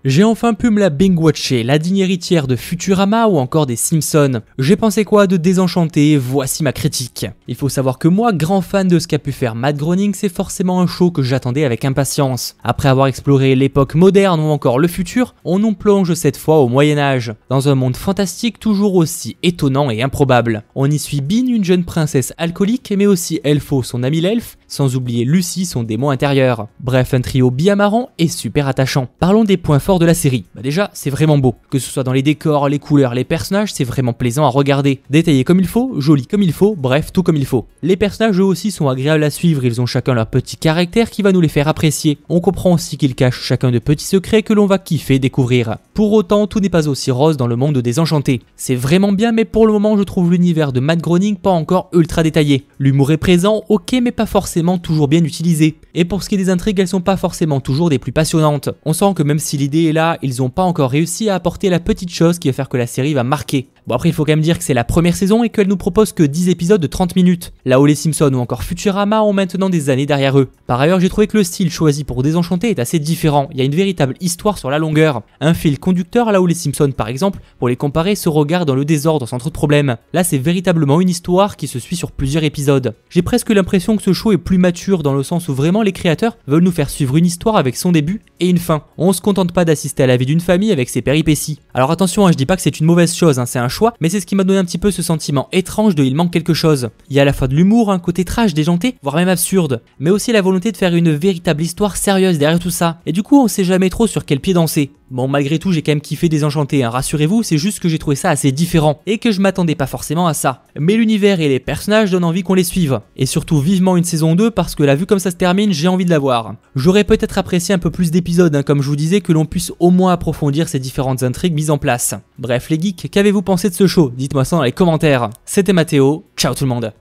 J'ai enfin pu me la binge-watcher, la digne héritière de Futurama ou encore des Simpsons. J'ai pensé quoi de Désenchanté? Voici ma critique. Il faut savoir que moi, grand fan de ce qu'a pu faire Matt Groening, c'est forcément un show que j'attendais avec impatience. Après avoir exploré l'époque moderne ou encore le futur, on nous plonge cette fois au Moyen-Âge, dans un monde fantastique toujours aussi étonnant et improbable. On y suit Bean, une jeune princesse alcoolique, mais aussi Elfo, son ami l'elfe, sans oublier Lucy, son démon intérieur. Bref, un trio bien marrant et super attachant. Parlons des points forts de la série. Déjà, c'est vraiment beau. Que ce soit dans les décors, les couleurs, les personnages, c'est vraiment plaisant à regarder. Détaillé comme il faut, joli comme il faut, bref, tout comme il faut. Les personnages eux aussi sont agréables à suivre, ils ont chacun leur petit caractère qui va nous les faire apprécier. On comprend aussi qu'ils cachent chacun de petits secrets que l'on va kiffer découvrir. Pour autant, tout n'est pas aussi rose dans le monde de Désenchanté. C'est vraiment bien, mais pour le moment, je trouve l'univers de Matt Groening pas encore ultra détaillé. L'humour est présent, ok, mais pas forcément toujours bien utilisé. Et pour ce qui est des intrigues, elles sont pas forcément toujours des plus passionnantes. On sent que même si l'idée est là, ils ont pas encore réussi à apporter la petite chose qui va faire que la série va marquer. Bon, après il faut quand même dire que c'est la première saison et qu'elle nous propose que 10 épisodes de 30 minutes, là où les Simpsons ou encore Futurama ont maintenant des années derrière eux. Par ailleurs, j'ai trouvé que le style choisi pour Désenchanté est assez différent, il y a une véritable histoire sur la longueur, un fil conducteur là où les Simpsons par exemple, pour les comparer, se regardent dans le désordre sans trop de problèmes. Là c'est véritablement une histoire qui se suit sur plusieurs épisodes. J'ai presque l'impression que ce show est plus mature dans le sens où vraiment les créateurs veulent nous faire suivre une histoire avec son début et une fin. On se contente pas d'assister à la vie d'une famille avec ses péripéties. Alors attention, je dis pas que c'est une mauvaise chose, c'est un choix, mais c'est ce qui m'a donné un petit peu ce sentiment étrange de il manque quelque chose. Il y a à la fois de l'humour, un côté trash déjanté, voire même absurde, mais aussi la volonté de faire une véritable histoire sérieuse derrière tout ça. Et du coup, on sait jamais trop sur quel pied danser. Bon, malgré tout, j'ai quand même kiffé Désenchanté, rassurez-vous, c'est juste que j'ai trouvé ça assez différent et que je m'attendais pas forcément à ça. Mais l'univers et les personnages donnent envie qu'on les suive. Et surtout vivement une saison 2 parce que là, vu comme ça se termine, j'ai envie de la voir. J'aurais peut-être apprécié un peu plus d'épisodes, comme je vous disais, que l'on puisse au moins approfondir ces différentes intrigues mises en place. Bref les geeks, qu'avez-vous pensé de ce show? Dites-moi ça dans les commentaires. C'était Mathéo, ciao tout le monde.